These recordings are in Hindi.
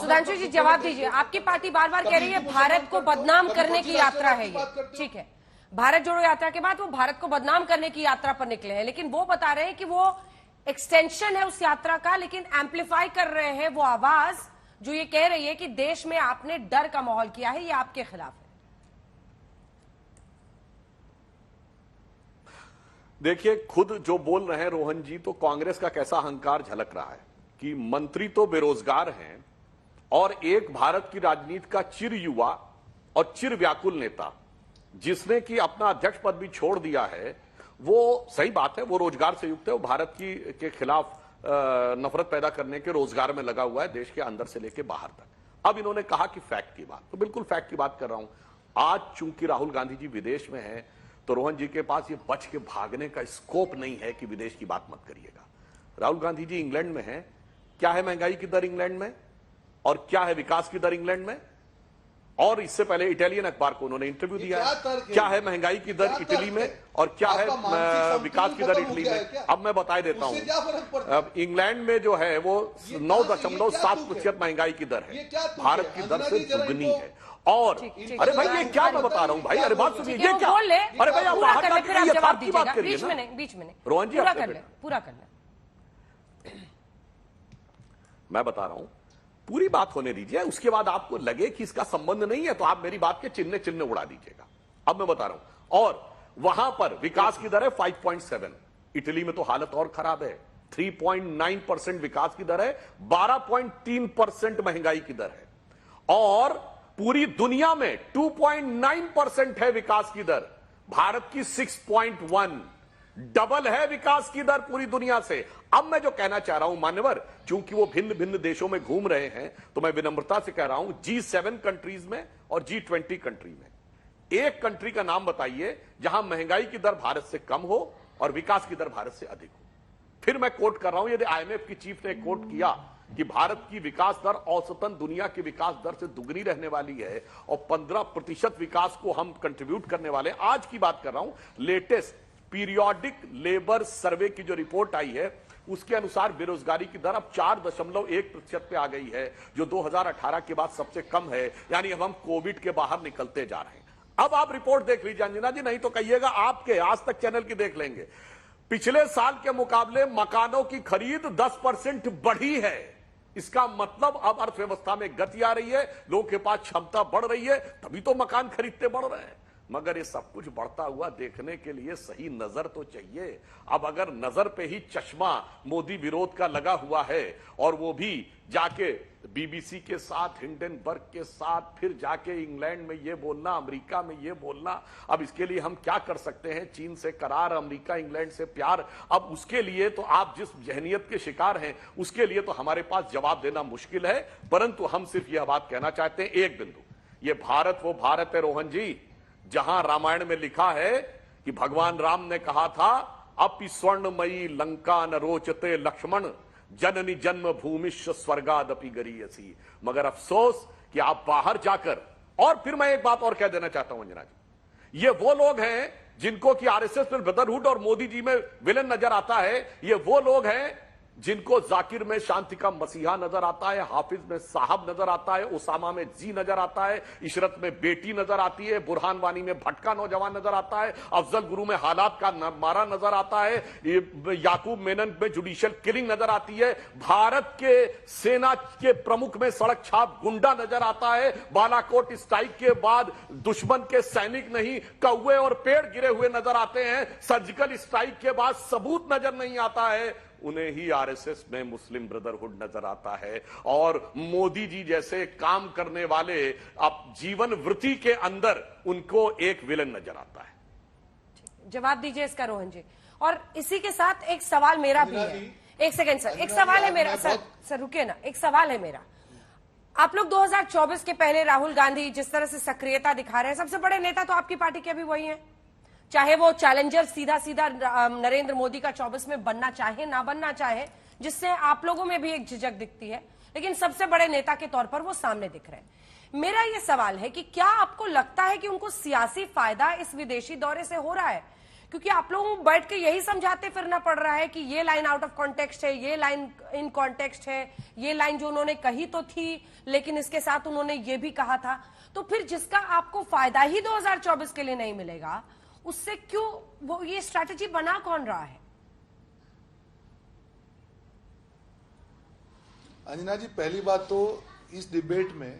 सुधांशु जी जवाब दीजिए। आपकी पार्टी बार बार कह रही है भारत को बदनाम करने की यात्रा है ये, ठीक है, भारत जोड़ो यात्रा के बाद वो भारत को बदनाम करने की यात्रा पर निकले हैं, लेकिन वो बता रहे हैं कि वो एक्सटेंशन है उस यात्रा का, लेकिन एम्पलीफाई कर रहे हैं वो आवाज जो ये कह रही है कि देश में आपने डर का माहौल किया है, ये आपके खिलाफ है। देखिए, खुद जो बोल रहे हैं रोहन जी, तो कांग्रेस का कैसा अहंकार झलक रहा है कि मंत्री तो बेरोजगार हैं और एक भारत की राजनीति का चिर युवा और चिर व्याकुल नेता जिसने कि अपना अध्यक्ष पद भी छोड़ दिया है, वो सही बात है, वो रोजगार से युक्त है, वो भारत की के खिलाफ नफरत पैदा करने के रोजगार में लगा हुआ है, देश के अंदर से लेकर बाहर तक। अब इन्होंने कहा कि फैक्ट की बात, तो बिल्कुल फैक्ट की बात कर रहा हूं। आज चूंकि राहुल गांधी जी विदेश में हैं, तो रोहन जी के पास ये बच के भागने का स्कोप नहीं है कि विदेश की बात मत करिएगा। राहुल गांधी जी इंग्लैंड में हैं, क्या है महंगाई की दर इंग्लैंड में और क्या है विकास की दर इंग्लैंड में, और इससे पहले इटालियन अखबार को उन्होंने इंटरव्यू दिया है, क्या है महंगाई की दर इटली में और क्या है विकास की दर इटली में। अब मैं बता देता हूं, इंग्लैंड में जो है वो 9.7% महंगाई की दर है, भारत की दर से दुगनी है। और अरे भाई ये क्या मैं बता रहा हूं भाई, अरे बात सुनिए, ये क्या, अरे भाई आप बाहर जाके यथार्थ की बात करिए ना, बीच में नहीं, रोहन जी पूरा कर ले। मैं बता रहा हूं, पूरी बात होने दीजिए, उसके बाद आपको लगे कि इसका संबंध नहीं है तो आप मेरी बात के चिन्ह चिन्ह उड़ा दीजिएगा। अब मैं बता रहा हूं, और वहां पर विकास की दर है 5.7, इटली में तो हालत और खराब है, 3.9% विकास की दर है, 12.3% महंगाई की दर है, और पूरी दुनिया में 2.9% है विकास की दर, भारत की 6.1, डबल है विकास की दर पूरी दुनिया से। अब मैं जो कहना चाह रहा हूं मान्यवर, चूंकि वो भिन्न भिन्न देशों में घूम रहे हैं, तो मैं विनम्रता से कह रहा हूं G7 कंट्रीज में और G20 कंट्री में एक कंट्री का नाम बताइए जहां महंगाई की दर भारत से कम हो और विकास की दर भारत से अधिक हो। फिर मैं कोट कर रहा हूं, यदि IMF की चीफ ने कोट किया कि भारत की विकास दर औसतन दुनिया की विकास दर से दुगनी रहने वाली है और 15% विकास को हम कंट्रीब्यूट करने वाले, आज की बात कर रहा हूं, लेटेस्ट पीरियोडिक लेबर सर्वे की जो रिपोर्ट आई है उसके अनुसार बेरोजगारी की दर अब 4.1% पे आ गई है, जो 2018 के बाद सबसे कम है, यानी अब हम कोविड के बाहर निकलते जा रहे हैं। अब आप रिपोर्ट देख लीजिए अंजना जी, नहीं तो कहिएगा आपके आज तक चैनल की देख लेंगे। पिछले साल के मुकाबले मकानों की खरीद 10% बढ़ी है, इसका मतलब अब अर्थव्यवस्था में गति आ रही है, लोगों के पास क्षमता बढ़ रही है, तभी तो मकान खरीदते बढ़ रहे हैं। मगर ये सब कुछ बढ़ता हुआ देखने के लिए सही नजर तो चाहिए। अब अगर नजर पे ही चश्मा मोदी विरोध का लगा हुआ है, और वो भी जाके BBC के साथ, हिंडनबर्ग के साथ, फिर जाके इंग्लैंड में ये बोलना, अमेरिका में ये बोलना, अब इसके लिए हम क्या कर सकते हैं? चीन से करार, अमेरिका इंग्लैंड से प्यार। अब उसके लिए तो आप जिस जहनियत के शिकार हैं उसके लिए तो हमारे पास जवाब देना मुश्किल है, परंतु हम सिर्फ यह बात कहना चाहते हैं, एक बिंदु, ये भारत वो भारत है रोहन जी जहां रामायण में लिखा है कि भगवान राम ने कहा था, अपि स्वर्णमयी लंका न रोचते लक्ष्मण, जननी जन्म भूमिश्व स्वर्गादपि गरीयसी। मगर अफसोस कि आप बाहर जाकर, और फिर मैं एक बात और कह देना चाहता हूं अंजना जी, ये वो लोग हैं जिनको कि RSS में ब्रदरहुड और मोदी जी में विलन नजर आता है, ये वो लोग हैं जिनको जाकिर में शांति का मसीहा नजर आता है, हाफिज में साहब नजर आता है, उसामा में जी नजर आता है, इशरत में बेटी नजर आती है, बुरहान वानी में भटका नौजवान नजर आता है, अफजल गुरु में हालात का मारा नजर आता है, याकूब मेनन में जुडिशियल किलिंग नजर आती है, भारत के सेना के प्रमुख में सड़क छाप गुंडा नजर आता है, बालाकोट स्ट्राइक के बाद दुश्मन के सैनिक नहीं कौवे और पेड़ गिरे हुए नजर आते हैं, सर्जिकल स्ट्राइक के बाद सबूत नजर नहीं आता है, उन्हें ही RSS में मुस्लिम ब्रदरहुड नजर आता है, और मोदी जी जैसे काम करने वाले अब जीवन वृत्ति के अंदर उनको एक विलन नजर आता है। जवाब दीजिए इसका रोहन जी। और इसी के साथ एक सवाल मेरा भी है, एक सेकंड सर, एक सवाल है मेरा, सर रुकिए ना, एक सवाल है मेरा। आप लोग 2024 के पहले राहुल गांधी जिस तरह से सक्रियता दिखा रहे हैं, सबसे बड़े नेता तो आपकी पार्टी के अभी वही हैं, चाहे वो चैलेंजर सीधा सीधा नरेंद्र मोदी का 24 में बनना चाहे ना बनना चाहे, जिससे आप लोगों में भी एक झिझक दिखती है, लेकिन सबसे बड़े नेता के तौर पर वो सामने दिख रहे हैं। मेरा ये सवाल है कि क्या आपको लगता है कि उनको सियासी फायदा इस विदेशी दौरे से हो रहा है? क्योंकि आप लोगों को बैठ के यही समझाते फिरना पड़ रहा है कि ये लाइन आउट ऑफ कॉन्टेक्स्ट है, ये लाइन इन कॉन्टेक्स्ट है, ये लाइन जो उन्होंने कही तो थी लेकिन इसके साथ उन्होंने ये भी कहा था। तो फिर जिसका आपको फायदा ही 2024 के लिए नहीं मिलेगा, उससे क्यों वो ये स्ट्रैटेजी बना कौन रहा है? अंजना जी, पहली बात तो इस डिबेट में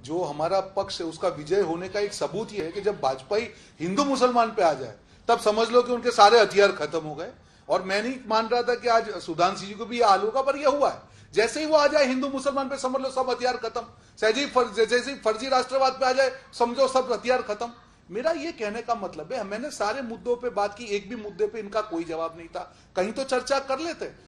जो हमारा पक्ष है उसका विजय होने का एक सबूत ये है कि जब वाजपेयी हिंदू मुसलमान पे आ जाए तब समझ लो कि उनके सारे हथियार खत्म हो गए। और मैं नहीं मान रहा था कि आज सुधांशु जी को भी ये हाल होगा, पर यह हुआ है। जैसे ही वो आ जाए हिंदू मुसलमान पे, समझ लो सब हथियार खत्म। जैसे ही फर्जी राष्ट्रवाद पे आ जाए, समझो सब हथियार खत्म। मेरा ये कहने का मतलब है, मैंने सारे मुद्दों पे बात की, एक भी मुद्दे पे इनका कोई जवाब नहीं था। कहीं तो चर्चा कर लेते।